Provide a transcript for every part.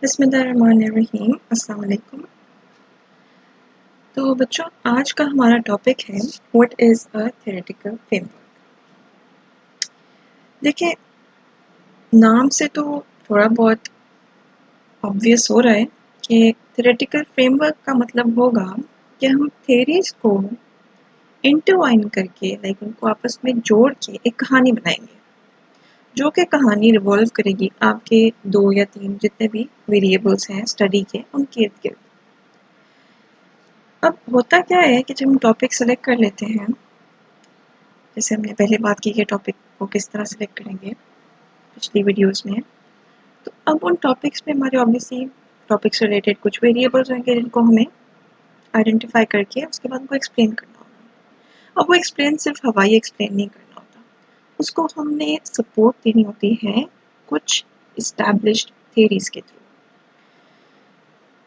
बिस्मिल्लाहिर्रहमानिर्रहीम। अस्सलाम वालेकुम। तो बच्चों, आज का हमारा टॉपिक है what is a theoretical framework. देखिए, नाम से तो थोड़ा बहुत ऑब्वियस हो रहा है कि थ्योरेटिकल फ्रेमवर्क का मतलब होगा कि हम थ्योरीज को इंटरवाइन करके उनको आपस में जोड़ के एक कहानी बनाएंगे, जो कि कहानी रिवॉल्व करेगी आपके 2 या 3 जितने भी वेरिएबल्स हैं स्टडी के, उनके इर्द गिर्द। अब होता क्या है कि जब हम टॉपिक सेलेक्ट कर लेते हैं, जैसे हमने पहले बात की कि टॉपिक को किस तरह सेलेक्ट करेंगे पिछली वीडियोस में, तो अब उन टॉपिक्स में हमारे ऑब्वियसली टॉपिक से रिलेटेड कुछ वेरिएबल्स होंगे जिनको हमें आइडेंटिफाई करके उसके बाद उनको एक्सप्लेन करना होगा। अब वो एक्सप्लेन सिर्फ हवाई एक्सप्लेन नहीं करना होता, उसको हमने सपोर्ट देनी होती है कुछ इस्टेब्लिश्ड थियरीज के थ्रू।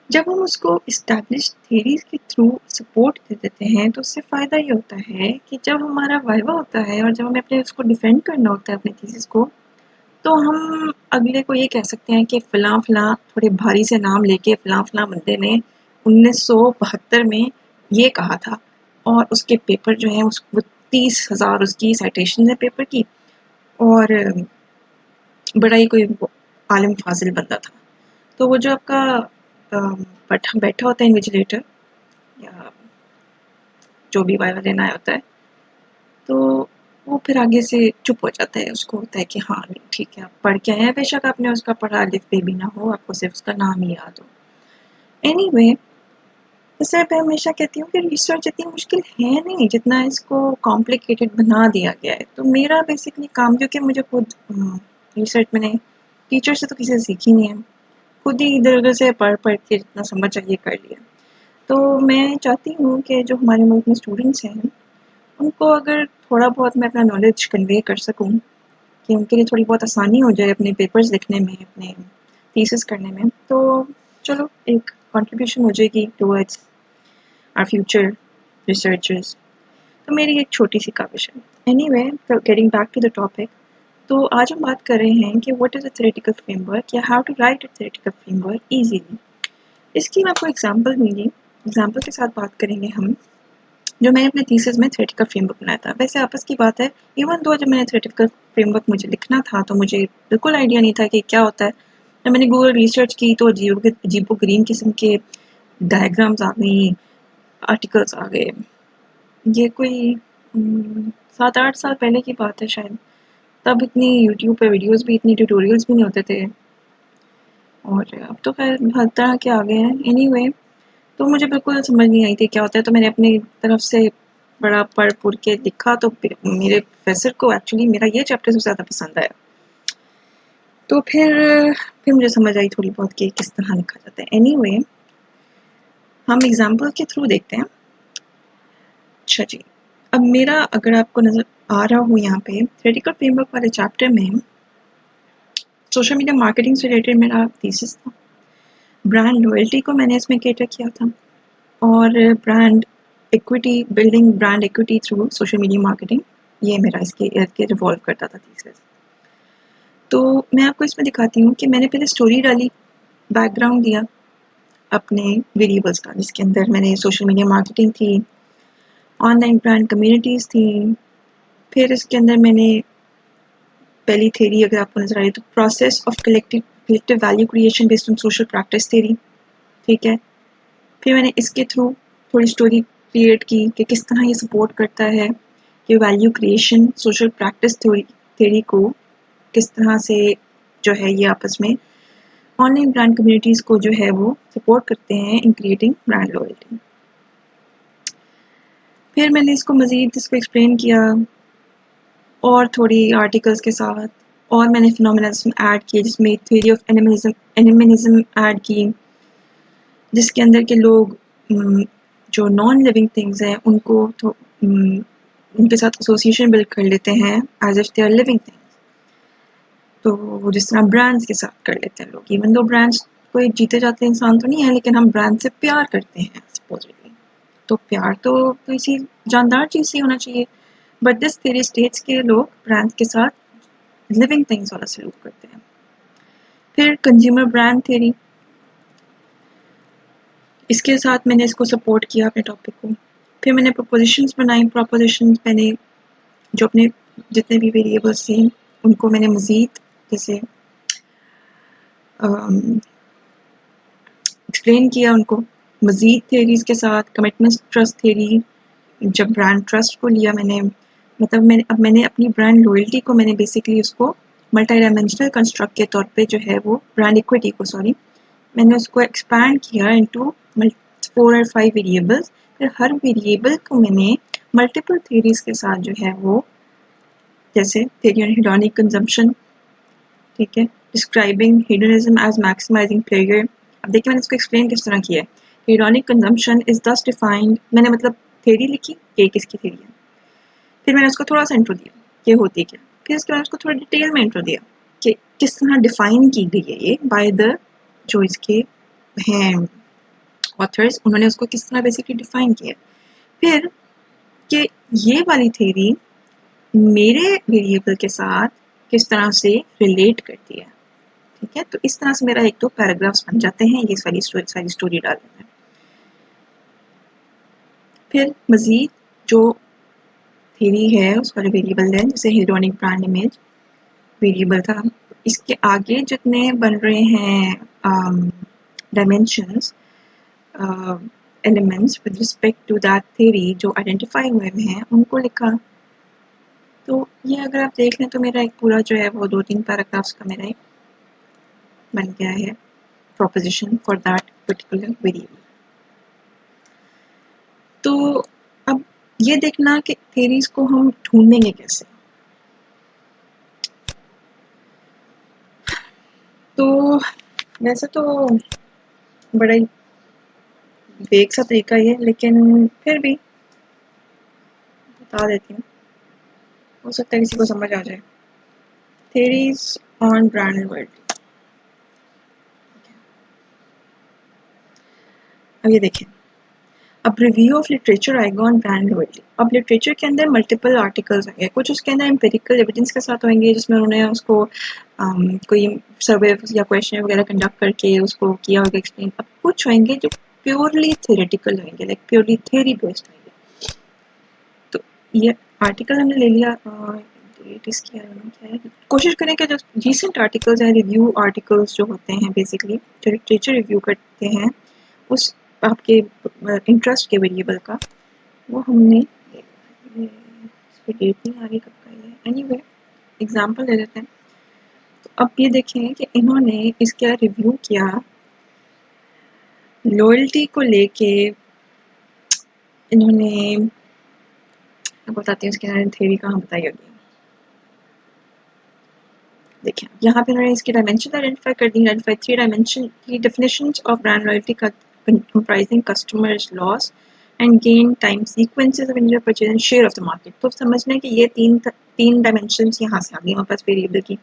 जब हम उसको इस्टेब्लिश्ड थियरीज के थ्रू सपोर्ट दे देते हैं तो उससे फ़ायदा ये होता है कि जब हमारा वाइवा होता है और जब हमें अपने उसको डिफेंड करना होता है अपने थीसिस को, तो हम अगले को ये कह सकते हैं कि फ़लाँ फ़लाँ थोड़े भारी से नाम लेके फ़लाँ फ़लाँ बंदे ने 1972 में ये कहा था, और उसके पेपर जो हैं वो 30,000 उसकी साइटेशन है पेपर की, और बड़ा ही कोई आलिम फाजिल बंदा था। तो वो जो आपका बैठा होता है इन्विजिलेटर या जो भी वाइवा देना आया होता है, तो वो फिर आगे से चुप हो जाता है। उसको होता है कि हाँ नहीं ठीक है, आप पढ़ के आए हैं, बेशक आपने उसका पढ़ा अलिफ बे भी ना हो, आपको सिर्फ उसका नाम ही याद हो। एनीवे, जैसे मैं हमेशा कहती हूँ कि रिसर्च इतनी मुश्किल है नहीं जितना इसको कॉम्प्लिकेटेड बना दिया गया है। तो मेरा बेसिकली काम, क्योंकि मुझे खुद रिसर्च मैंने टीचर से तो किसी से सीखी नहीं है, खुद ही इधर उधर से पढ़ पढ़ के जितना समझ चाहिए कर लिया। तो मैं चाहती हूँ कि जो हमारे मुल्क में स्टूडेंट्स हैं उनको अगर थोड़ा बहुत मैं अपना नॉलेज कन्वे कर सकूँ कि उनके लिए थोड़ी बहुत आसानी हो जाए अपने पेपर्स लिखने में, अपने थीसिस करने में, तो चलो एक कंट्रीब्यूशन हो जाएगी टुवर्ड्स आवर फ्यूचर रिसर्चर्स। तो मेरी एक छोटी सी काविश है। Anyway, getting back to the topic, तो आज हम बात कर रहे हैं कि what is a theoretical framework या how to write a theoretical framework easily. इसकी मैं आपको एग्जांपल दूंगी, एग्जांपल के साथ बात करेंगे हम, जो मैंने अपने थीसिस में थ्योरेटिकल फ्रेमवर्क बनाया था। वैसे आपस की बात है, इवन दो जब मैंने थ्योरेटिकल फ्रेमवर्क मुझे लिखना था तो मुझे बिल्कुल आइडिया नहीं था कि क्या होता है। जब मैंने गूगल रिसर्च की तो अजीबो ग्रीन किस्म के डायग्राम्स आ गई, आर्टिकल्स आ गए। ये कोई 7-8 साल पहले की बात है शायद। तब इतनी यूट्यूब पे वीडियोस भी, इतनी ट्यूटोरियल्स भी नहीं होते थे, और अब तो खैर हर तरह के आ गए हैं। एनीवे, तो मुझे बिल्कुल समझ नहीं आई थी क्या होता है, तो मैंने अपनी तरफ से बड़ा पढ़ पुढ़ के लिखा, तो मेरे प्रोफेसर को एक्चुअली मेरा ये चैप्टर सबसे ज़्यादा पसंद आया। तो फिर मुझे समझ आई थोड़ी बहुत कि किस तरह लिखा जाता है। एनीवे, हम एग्जाम्पल के थ्रू देखते हैं। अच्छा जी, अब मेरा अगर आपको नज़र आ रहा हो यहाँ पे थ्योरेटिकल फ्रेमवर्क वाले चैप्टर में सोशल मीडिया मार्केटिंग से रिलेटेड मेरा थीसिस था। ब्रांड लॉयल्टी को मैंने इसमें कैटर किया था, और brand equity, building brand equity through social media marketing, ये मेरा इसके इर्द गिर्द रिवॉल्व करता था थीसिस। तो मैं आपको इसमें दिखाती हूँ कि मैंने पहले स्टोरी डाली, बैकग्राउंड दिया अपने वेरिएबल्स का, जिसके अंदर मैंने सोशल मीडिया मार्केटिंग थी, ऑनलाइन ब्रांड कम्युनिटीज़ थी। फिर इसके अंदर मैंने पहली थ्योरी अगर आपको नजर आ रही है तो process of collective value creation based on social practice theory, ठीक है। फिर मैंने इसके थ्रू थोड़ी स्टोरी क्रिएट की कि किस तरह ये सपोर्ट करता है कि value creation social practice theory को किस तरह से जो है ये आपस में ऑनलाइन ब्रांड कम्युनिटीज़ को जो है वो सपोर्ट करते हैं इन क्रिएटिंग ब्रांड लॉयल्टी। फिर मैंने इसको मज़ीद इसको एक्सप्लेन किया और थोड़ी आर्टिकल्स के साथ, और मैंने फिनोमिनलिज्म ऐड किए जिसमें थ्योरी ऑफ एनिमिज्म ऐड की, जिसके अंदर के लोग जो नॉन लिविंग थिंग्स हैं उनको तो उनके साथ एसोसिएशन बिल्ड कर लेते हैं as if they are living things. तो जिस तरह ब्रांड्स के साथ कर लेते हैं लोग, इवन दो ब्रांड्स कोई जीते जाते इंसान तो नहीं है, लेकिन हम ब्रांड से प्यार करते हैं सपोजली। तो प्यार तो किसी जानदार चीज़ से होना चाहिए, बट दिस थ्योरी स्टेट्स के लोग ब्रांड्स के साथ लिविंग थिंग्स वाला सलूक करते हैं। फिर कंज्यूमर ब्रांड थ्योरी, इसके साथ मैंने इसको सपोर्ट किया अपने टॉपिक को। फिर मैंने प्रोपोजिशंस बनाई। प्रोपोजिशंस मैंने जो अपने जितने भी वेरिएबल्स थे उनको मैंने मज़ीद जैसे एक्सप्लेन किया उनको मज़ीद थेरीज़ के साथ। कमिटमेंट ट्रस्ट थेरी, जब ब्रांड ट्रस्ट को लिया मैंने, मतलब मैंने अपनी ब्रांड लॉयल्टी को मैंने बेसिकली उसको मल्टी डायमेंशनल कंस्ट्रक्ट के तौर पे जो है वो ब्रांड इक्विटी को मैंने उसको एक्सपैंड किया इनटू 4 और 5 वेरिएबल्स। फिर हर वेरिएबल को मैंने मल्टीपल थेरीज़ के साथ जो है वो, जैसे थेरी ऑन हेडोनिक कंजम्पशन, ठीक है, describing hedonism as maximizing pleasure. अब देखिए मैंने इसको एक्सप्लेन किस तरह किया है। Hedonic consumption is thus defined, मैंने मतलब थेरी लिखी ये किसकी थेरी है, फिर मैंने उसको थोड़ा सा इंट्रो दिया ये होती क्या, फिर इसके बाद उसको थोड़ा डिटेल में इंट्रो दिया कि किस तरह डिफाइन की गई है ये बाय द जो इसके हैं ऑथर्स, उन्होंने उसको किस तरह बेसिकली डिफाइन किया। फिर कि ये वाली थेरी मेरे वेरिएबल के साथ किस तरह से रिलेट करती है, ठीक है। तो इस तरह से मेरा 1-2 पैराग्राफ्स बन जाते हैं ये सारी स्टोरी डालने में। फिर मज़ीद जो थेरी है उसका जो वेरिएबल है, जैसे हेडोनिक ब्रांड इमेज वेरिएबल था, इसके आगे जितने बन रहे हैं dimensions elements with respect to that theory जो आइडेंटिफाई हुए हैं उनको लिखा। तो ये अगर आप देख लें तो मेरा एक पूरा जो है वो 2-3 पैराग्राफ्स का मेरा एक बन गया है proposition for that particular variable. तो अब ये देखना कि थेरीज को हम ढूंढेंगे कैसे। तो वैसे तो बड़ा ही बेक सा तरीका ही है, लेकिन फिर भी बता देती हूँ, हो सकता है किसी को समझ आ जाए। Theories on brand loyalty. अब ये देखें, अब रिव्यू ऑफ लिटरेचर आएगा ऑन ब्रांड लॉयल्टी। अब लिटरेचर के अंदर मल्टीपल आर्टिकल्स होंगे, कुछ उसके अंदर एम्पेरिकल एविडेंस के साथ होंगे जिसमें उन्होंने उसको कोई सर्वे या क्वेश्चन वगैरह कंडक्ट करके उसको किया होगा एक्सप्लेन। अब कुछ होंगे जो प्योरली थ्योरेटिकल होंगे, लाइक प्योरली थ्योरी बेस्ड होंगे। तो ये आर्टिकल हमने ले लिया, इसकी क्या है, कोशिश करें कि जो रिसेंट आर्टिकल्स हैं, रिव्यू आर्टिकल्स जो होते हैं बेसिकली जो लिटरेचर रिव्यू करते हैं उस आपके इंटरेस्ट के वेरिएबल का, वो हमने डेट नहीं आ रही कब का है, एनीवे एग्जांपल ले लेते हैं। तो अब ये देखें कि इन्होंने इसका रिव्यू किया लॉयल्टी को लेके। इन्होंने आपको बताती हूँ इसके थ्योरी कहाँ बताई होगी। देखिए यहाँ पे उन्होंने इसकी डायमेंशन आइडेंटिफाई कर दी, आइडेंटिफाई 3 डायमेंशन की डेफिनेशंस ऑफ ब्रांड लॉयल्टी का comprising customers loss and gain time sequences of individual purchase and share of the market। तो समझना है कि ये तीन डायमेंशंस यहाँ से आ गई हमारे पास वेरिएबल की।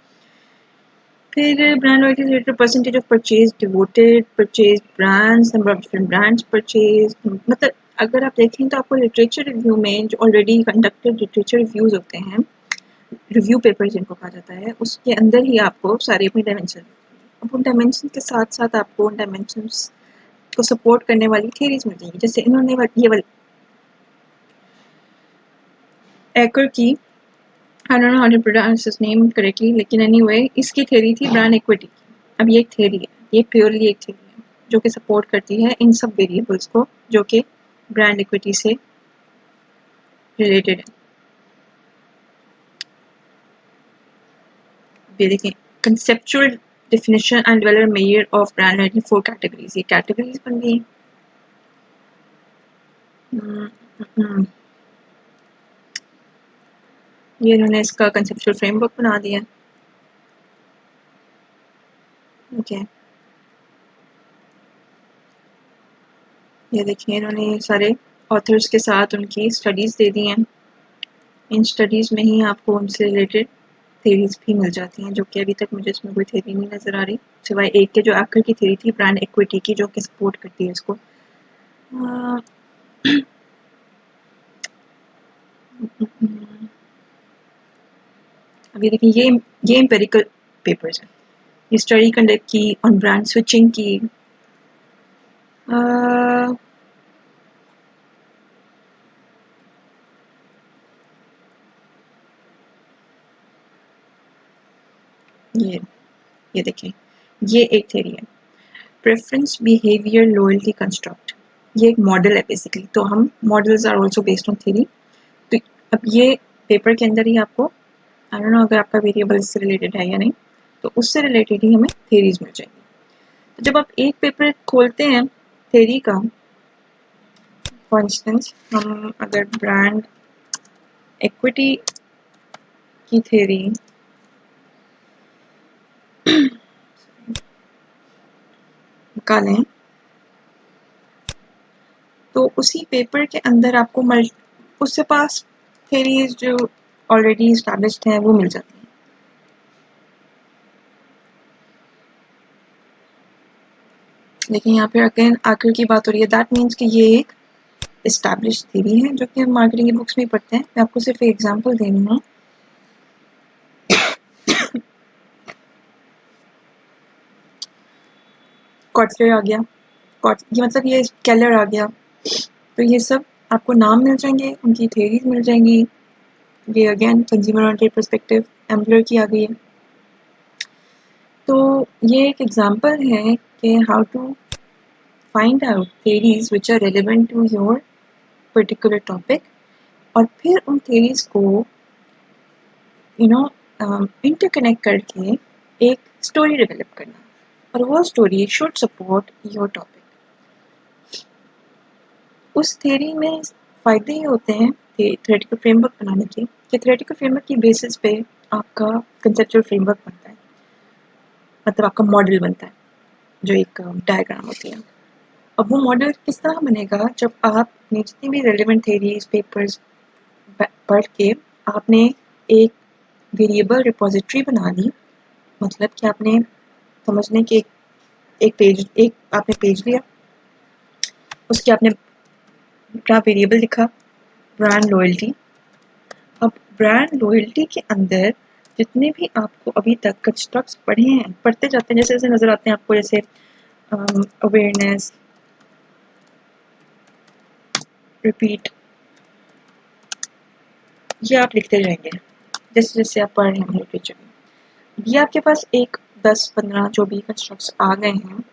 फिर brand loyalty is related percentage of purchase devoted, purchase brands, number of different brands purchase. मतलब अगर आप देखें तो आपको लिटरेचर रिव्यू में जो ऑलरेडी कंडक्टेड लिटरेचर रिव्यूज होते हैं, रिव्यू पेपर जिनको कहा जाता है, उसके अंदर ही आपको सारे अपने डायमेंशन, अब उन डायमेंशन के साथ साथ आपको उन डायमेंशन को सपोर्ट करने वाली थ्योरीज मिल जाएंगी। जैसे इन्होंने ये वाली एकर की, I don't know how to pronounce his name correctly, लेकिन एनीवे इसकी थ्योरी थी ब्रांड इक्विटी की। अब ये एक थ्योरी है, ये प्योरली एक थ्योरी है जो कि सपोर्ट करती है इन सब वेरिएबल्स को जो कि ब्रांड इक्विटी से रिलेटेड है। ये देखें, conceptual definition and developer measure of brand loyalty 4 categories। ये कैटेगरीज बन गई। ये इन्होंने इसका कंसेप्चुअल फ्रेमवर्क बना दिया। ओके ये देखिए इन्होंने सारे ऑथर्स के साथ उनकी स्टडीज़ दे दी हैं। इन स्टडीज़ में ही आपको उनसे रिलेटेड थेरीज भी मिल जाती हैं, जो कि अभी तक मुझे इसमें कोई थेरी नहीं नज़र आ रही सिवाय एक के जो आखिर की थेरी थी ब्रांड इक्विटी की, जो कि सपोर्ट करती है इसको। अभी देखिए ये एम्पेरिकल पेपर्स हैं। ये स्टडी कंडक्ट की ऑन ब्रांड स्विचिंग की, अ, ये ये देखिए, ये एक थ्योरी है, प्रेफरेंस बिहेवियर लॉयल्टी कंस्ट्रक्ट। ये एक मॉडल है बेसिकली, तो हम models are also based on theory. तो अब ये पेपर के अंदर ही आपको, आई डोंट नो अगर आपका वेरिएबल इससे रिलेटेड है या नहीं, तो उससे रिलेटेड ही हमें थ्योरीज मिल जाएंगी। तो जब आप एक पेपर खोलते हैं थ्योरी का, फॉर इंस्टेंस हम अगर ब्रांड इक्विटी की थ्योरी निकालें, तो उसी पेपर के अंदर आपको उससे पास थ्योरीज जो ऑलरेडी इस्टेब्लिश्ड हैं वो मिल जाती हैं। लेकिन यहाँ पे अगेन आखिर की बात हो रही है, दैट मीन्स कि ये एक इस्टेब्लिश्ड थ्योरी है जो कि हम मार्केटिंग की बुक्स में पढ़ते हैं। मैं आपको सिर्फ एग्जांपल दे रही हूँ। कॉटलर आ गया, ये मतलब ये केलर आ गया, तो ये सब आपको नाम मिल जाएंगे, उनकी थ्योरीज मिल जाएंगी। ये again consumer oriented perspective ampler की आ गई है। तो ये एक एग्जांपल है कि how to find out theories which are relevant to your particular topic, और फिर उन थ्योरीज को इंटरकनेक्ट करके एक स्टोरी डेवलप करना, और वो story should support your topic. उस थ्योरी में फ़ायदे ये होते हैं कि थ्योरेटिकल फ्रेमवर्क बनाने के, कि थ्योरेटिकल फ्रेमवर्क की बेसिस पे आपका कंसेप्चुअल फ्रेमवर्क बनता है, मतलब आपका मॉडल बनता है, जो एक डायग्राम होती है। अब वो मॉडल किस तरह बनेगा, जब आपने जितनी भी रेलेवेंट थ्योरीज पेपर्स पढ़ के आपने एक वेरिएबल रिपोजिटरी बना ली, मतलब कि आपने समझने के एक आपने पेज लिया, उसके आपने वेरिएबल लिखा ब्रांड लॉयल्टी। अब ब्रांड लॉयल्टी के अंदर जितने भी आपको अभी तक कंस्ट्रक्ट्स पढ़े हैं, पढ़ते जाते हैं, जैसे जैसे नज़र आते हैं आपको, जैसे अवेयरनेस, रिपीट, ये आप लिखते जाएंगे जैसे जैसे आप पढ़ रहे हैं लिटरेचर में। ये आपके पास एक 10-15 जो भी कंस्ट्रक्ट्स आ गए हैं,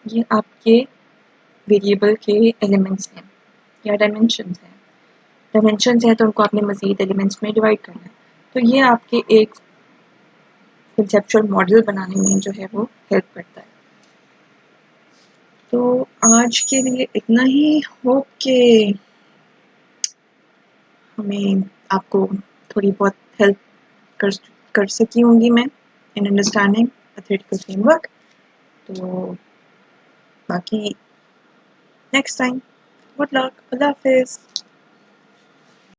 ये आपके वेरिएबल के एलिमेंट्स हैं या डायमेंशंस हैं। डायमेंशंस हैं तो उनको आपने मज़ीद एलिमेंट्स में डिवाइड करना है। तो ये आपके एक कंसेप्चुअल मॉडल बनाने में जो है वो हेल्प करता है। तो आज के लिए इतना ही। होप के हमें आपको थोड़ी बहुत हेल्प कर कर सकी होंगी मैं in understanding a theoretical framework. तो बाकी नेक्स्ट टाइम, गुड लक, अल्लाह हाफिज़।